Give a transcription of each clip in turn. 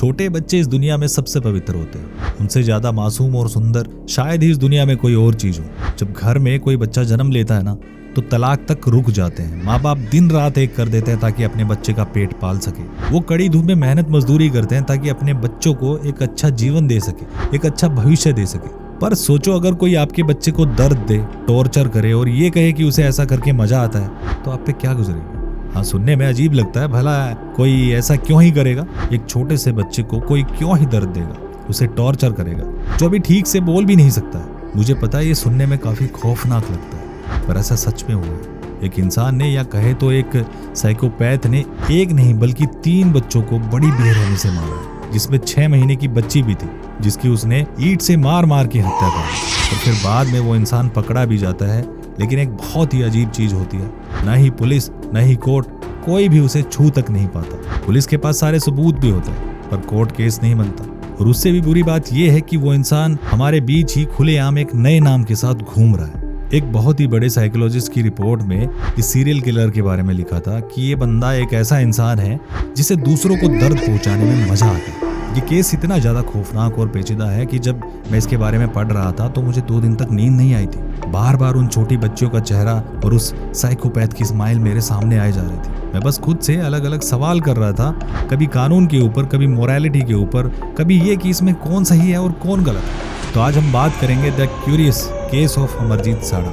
छोटे बच्चे इस दुनिया में सबसे पवित्र होते हैं। उनसे ज्यादा मासूम और सुंदर शायद ही इस दुनिया में कोई और चीज हो। जब घर में कोई बच्चा जन्म लेता है ना, तो तलाक तक रुक जाते हैं। माँ बाप दिन रात एक कर देते हैं ताकि अपने बच्चे का पेट पाल सके। वो कड़ी धूप में मेहनत मजदूरी करते हैं ताकि अपने बच्चों को एक अच्छा जीवन दे सके, एक अच्छा भविष्य दे सके। पर सोचो, अगर कोई आपके बच्चे को दर्द दे, टॉर्चर करे और ये कहे कि उसे ऐसा करके मजा आता है, तो आप पे क्या गुजरेगी? हाँ, सुनने में अजीब लगता है, भला कोई ऐसा क्यों ही करेगा? एक छोटे से बच्चे को कोई क्यों ही दर्द देगा, उसे टॉर्चर करेगा, जो अभी ठीक से बोल भी नहीं सकता है। मुझे पता है ये सुनने में काफी खौफनाक लगता है, पर ऐसा सच में हुआ है। एक इंसान ने, या कहे तो एक साइकोपैथ ने, एक नहीं बल्कि 3 बच्चों को बड़ी बेरहमी से मारा, जिसमें 6 महीने की बच्ची भी थी, जिसकी उसने ईंट से मार मार के हत्या कर दी। और फिर बाद में वो इंसान पकड़ा भी जाता है। लेकिन एक बहुत ही अजीब चीज होती है, ना ही पुलिस न ही कोर्ट, कोई भी उसे छू तक नहीं पाता। पुलिस के पास सारे सबूत भी होते हैं, पर कोर्ट केस नहीं बनता। और उससे भी बुरी बात यह है कि वो इंसान हमारे बीच ही खुलेआम एक नए नाम के साथ घूम रहा है। एक बहुत ही बड़े साइकोलॉजिस्ट की रिपोर्ट में इस सीरियल किलर के बारे में लिखा था कि ये बंदा एक ऐसा इंसान है जिसे दूसरों को दर्द पहुंचाने में मजा आता है। ये केस इतना ज्यादा खौफनाक और पेचीदा है कि जब मैं इसके बारे में पढ़ रहा था तो मुझे 2 दिन तक नींद नहीं आई थी। बार बार उन छोटी बच्चियों का चेहरा और उस साइकोपैथ की स्माइल मेरे सामने आए जा रही थी। मैं बस खुद से अलग अलग सवाल कर रहा था, कभी कानून के ऊपर, कभी मोरालिटी के ऊपर, कभी ये कि इसमें कौन सही है और कौन गलत है। तो आज हम बात करेंगे the curious case of Amarjeet साड़ा।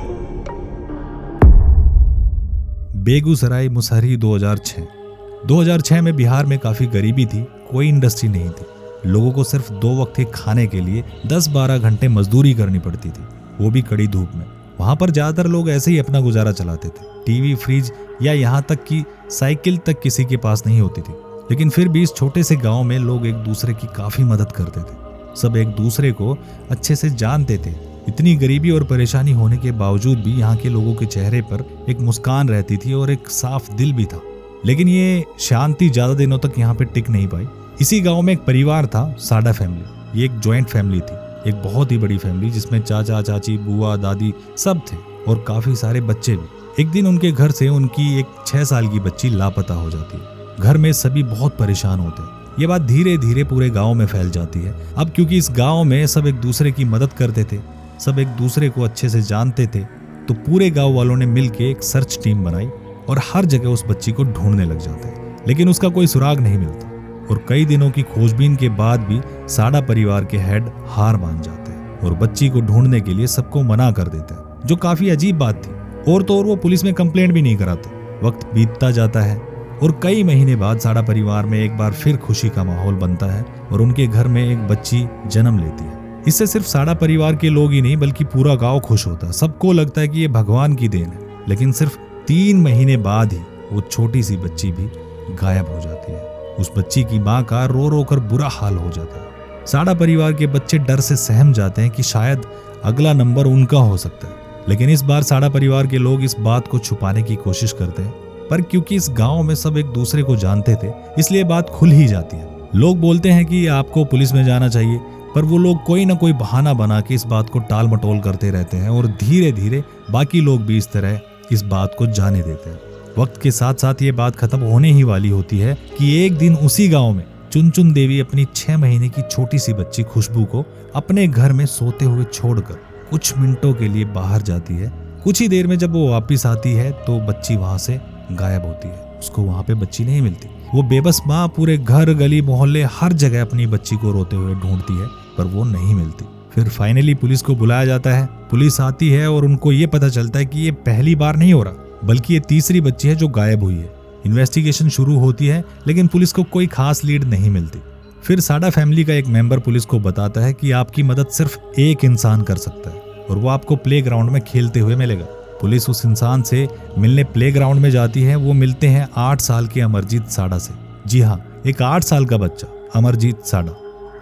बेगूसराय, मुसहरी, 2006 में बिहार में काफी गरीबी थी, कोई इंडस्ट्री नहीं थी। लोगों को सिर्फ 2 वक्त के खाने के लिए 10-12 घंटे मजदूरी करनी पड़ती थी, वो भी कड़ी धूप में। वहां पर ज्यादातर लोग ऐसे ही अपना गुजारा चलाते थे। टीवी, फ्रिज या यहाँ तक कि साइकिल तक किसी के पास नहीं होती थी। लेकिन फिर भी इस छोटे से गांव में लोग एक दूसरे की काफी मदद करते थे। सब एक दूसरे को अच्छे से जानते थे। इतनी गरीबी और परेशानी होने के बावजूद भी यहाँ के लोगों के चेहरे पर एक मुस्कान रहती थी और एक साफ दिल भी था। लेकिन ये शांति ज्यादा दिनों तक यहाँ पे टिक नहीं पाई। इसी गांव में एक परिवार था, साड़ा फैमिली। ये एक जॉइंट फैमिली थी, एक बहुत ही बड़ी फैमिली जिसमें चाचा, चाची, बुआ, दादी सब थे और काफी सारे बच्चे भी। एक दिन उनके घर से उनकी एक 6 साल की बच्ची लापता हो जाती है। घर में सभी बहुत परेशान होते हैं। ये बात धीरे धीरे पूरे गांव में फैल जाती है। अब क्योंकि इस गांव में सब एक दूसरे की मदद करते थे, सब एक दूसरे को अच्छे से जानते थे, तो पूरे गांव वालों ने मिलकर एक सर्च टीम बनाई और हर जगह उस बच्ची को ढूंढने लग जाते हैं। लेकिन उसका कोई सुराग नहीं मिलता और कई दिनों की खोजबीन के बाद भी साड़ा परिवार के हेड हार मान जाते हैं और बच्ची को ढूंढने के लिए सबको मना कर देते हैं, जो काफी अजीब बात थी। और तो और वो पुलिस में कंप्लेंट भी नहीं कराते। वक्त बीतता जाता है और कई महीने बाद साड़ा परिवार में एक बार फिर खुशी का माहौल बनता है और उनके घर में एक बच्ची जन्म लेती है। इससे सिर्फ साड़ा परिवार के लोग ही नहीं बल्कि पूरा गाँव खुश होता है। सबको लगता है कि ये भगवान की देन है। लेकिन सिर्फ 3 महीने बाद ही वो छोटी सी बच्ची भी गायब हो जाती है। उस बच्ची की माँ का रो रो कर बुरा हाल हो जाता है। साड़ा परिवार के बच्चे डर से सहम जाते हैं कि शायद अगला नंबर उनका हो सकता है। लेकिन इस बार साड़ा परिवार के लोग इस बात को छुपाने की कोशिश करते हैं, पर क्योंकि इस गांव में सब एक दूसरे को जानते थे, इसलिए बात खुल ही जाती है। लोग बोलते हैं कि आपको पुलिस में जाना चाहिए, पर वो लोग कोई ना कोई बहाना बना के इस बात को टाल मटोल करते रहते हैं और धीरे धीरे बाकी लोग भी इस तरह इस बात को जाने देते हैं। वक्त के साथ साथ ये बात खत्म होने ही वाली होती है कि एक दिन उसी गांव में चुनचुन देवी अपनी 6 महीने की छोटी सी बच्ची खुशबू को अपने घर में सोते हुए छोड़कर कुछ मिनटों के लिए बाहर जाती है। कुछ ही देर में जब वो वापस आती है तो बच्ची वहां से गायब होती है। उसको वहां पे बच्ची नहीं मिलती। वो बेबस माँ पूरे घर, गली, मोहल्ले, हर जगह अपनी बच्ची को रोते हुए ढूंढती है, पर वो नहीं मिलती। फिर फाइनली पुलिस को बुलाया जाता है। पुलिस आती है और उनको ये पता चलता है कि ये पहली बार नहीं हो रहा, बल्कि ये तीसरी बच्ची है जो गायब हुई है। इन्वेस्टिगेशन शुरू होती है, लेकिन पुलिस को कोई खास लीड नहीं मिलती। फिर साड़ा फैमिली का एक मेंबर पुलिस को बताता है कि आपकी मदद सिर्फ एक इंसान कर सकता है और वो आपको प्लेग्राउंड में खेलते हुए मिलेगा। पुलिस उस इंसान से मिलने प्लेग्राउंड में जाती है। वो मिलते हैं 8 साल के अमरजीत साड़ा से। जी हाँ, एक 8 साल का बच्चा अमरजीत साड़ा।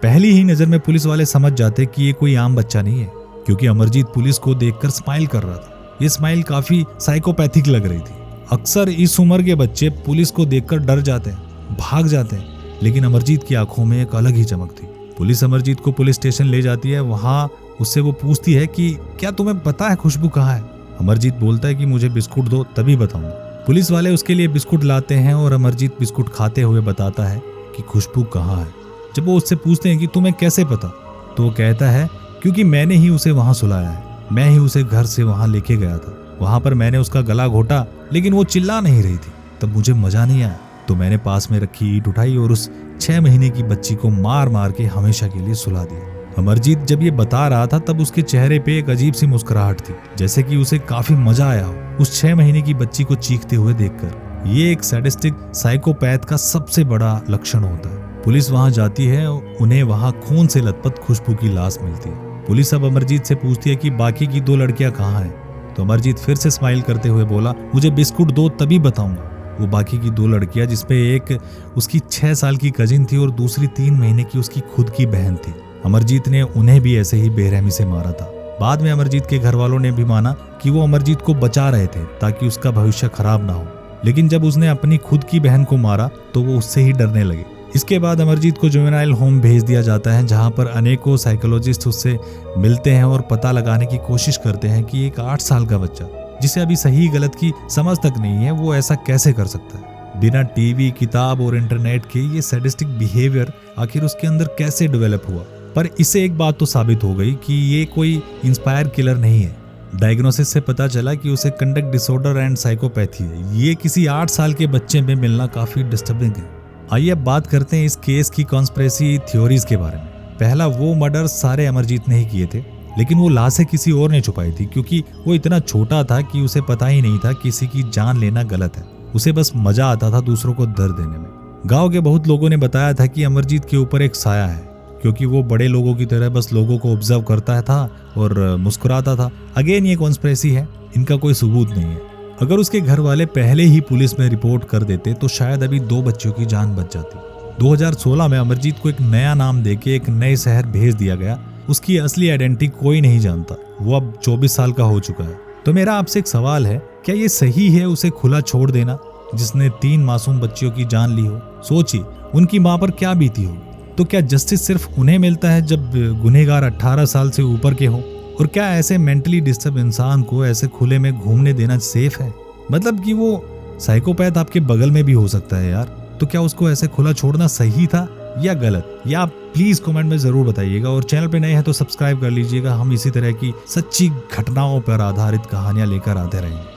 पहली ही नजर में पुलिस वाले समझ जाते कि ये कोई आम बच्चा नहीं है, क्योंकि अमरजीत पुलिस को देखकर स्माइल कर रहा था। ये स्माइल काफी साइकोपैथिक लग रही थी। अक्सर इस उम्र के बच्चे पुलिस को देखकर डर जाते हैं, भाग जाते हैं, लेकिन अमरजीत की आंखों में एक अलग ही चमक थी। पुलिस अमरजीत को पुलिस स्टेशन ले जाती है। वहां उससे वो पूछती है कि क्या तुम्हें पता है खुशबू कहाँ है? अमरजीत बोलता है कि मुझे बिस्कुट दो तभी बताऊंगा। पुलिस वाले उसके लिए बिस्कुट लाते हैं और अमरजीत बिस्कुट खाते हुए बताता है कि खुशबू कहाँ है। जब वो उससे पूछते हैं कि तुम्हें कैसे पता, तो वो कहता है क्योंकि मैंने ही उसे वहां सुलाया है, मैं ही उसे घर से वहां लेके गया था। वहां पर मैंने उसका गला घोटा लेकिन वो चिल्ला नहीं रही थी, तब मुझे मजा नहीं आया, तो मैंने पास में रखी ईंट उठाई और उस 6 महीने की बच्ची को मार मार के हमेशा के लिए सुला दिया। अमरजीत जब ये बता रहा था तब उसके चेहरे पे एक अजीब सी मुस्कुराहट थी, जैसे कि उसे काफी मजा आया हो उस 6 महीने की बच्ची को चीखते हुए देखकर। ये एक सैडिस्टिक साइकोपैथ का सबसे बड़ा लक्षण होता है। पुलिस वहां जाती है और उन्हें वहां खून से लथपथ खुशबू की लाश मिलती है। पुलिस अब अमरजीत से पूछती है कि बाकी की 2 लड़कियां कहाँ हैं, तो अमरजीत फिर से स्माइल करते हुए बोला, मुझे बिस्कुट दो तभी बताऊंगा। वो बाकी की 2 लड़कियां, जिसपे एक उसकी 6 साल की कजिन थी और दूसरी 3 महीने की उसकी खुद की बहन थी। अमरजीत ने उन्हें भी ऐसे ही बेरहमी से मारा था। बाद में अमरजीत के घर वालों ने भी माना कि वो अमरजीत को बचा रहे थे ताकि उसका भविष्य खराब ना हो, लेकिन जब उसने अपनी खुद की बहन को मारा तो वो उससे ही डरने लगे। इसके बाद अमरजीत को जुवेनाइल होम भेज दिया जाता है, जहां पर अनेकों साइकोलॉजिस्ट उससे मिलते हैं और पता लगाने की कोशिश करते हैं कि एक 8 साल का बच्चा जिसे अभी सही गलत की समझ तक नहीं है, वो ऐसा कैसे कर सकता है। बिना टीवी, किताब और इंटरनेट के ये सैडिस्टिक बिहेवियर आखिर उसके अंदर कैसे डेवलप हुआ। पर इससे एक बात तो साबित हो गई कि ये कोई इंस्पायर किलर नहीं है। डायग्नोसिस से पता चला कि उसे कंडक्ट डिसऑर्डर एंड साइकोपैथी है। ये किसी 8 साल के बच्चे में मिलना काफी डिस्टर्बिंग है। आइए अब बात करते हैं इस केस की कॉन्स्पिरेसी थ्योरीज के बारे में। पहला, वो मर्डर सारे अमरजीत ने ही किए थे, लेकिन वो लाशें किसी और ने छुपाई थी क्योंकि वो इतना छोटा था कि उसे पता ही नहीं था किसी की जान लेना गलत है। उसे बस मजा आता था दूसरों को दर्द देने में। गांव के बहुत लोगों ने बताया था कि अमरजीत के ऊपर एक साया है, क्योंकि वो बड़े लोगों की तरह बस लोगों को ऑब्जर्व करता था और मुस्कुराता था। अगेन ये कॉन्स्पिरेसी है, इनका कोई सबूत नहीं है। अगर उसके घर वाले पहले ही पुलिस में रिपोर्ट कर देते तो शायद अभी 2 बच्चों की जान बच जाती। 2016 में अमरजीत को एक नया नाम देके एक नए शहर भेज दिया गया। उसकी असली आइडेंटिटी कोई नहीं जानता। वो अब 24 साल का हो चुका है। तो मेरा आपसे एक सवाल है, क्या ये सही है उसे खुला छोड़ देना, जिसने 3 मासूम बच्चियों की जान ली हो? सोचिए उनकी माँ पर क्या बीती हो। तो क्या जस्टिस सिर्फ उन्हें मिलता है जब गुनहगार 18 साल से ऊपर के हो? और क्या ऐसे मेंटली डिस्टर्ब इंसान को ऐसे खुले में घूमने देना सेफ है? मतलब कि वो साइकोपैथ आपके बगल में भी हो सकता है यार। तो क्या उसको ऐसे खुला छोड़ना सही था या गलत? या आप प्लीज कमेंट में जरूर बताइएगा। और चैनल पे नए हैं तो सब्सक्राइब कर लीजिएगा। हम इसी तरह की सच्ची घटनाओं पर आधारित कहानियां लेकर आते रहेंगे।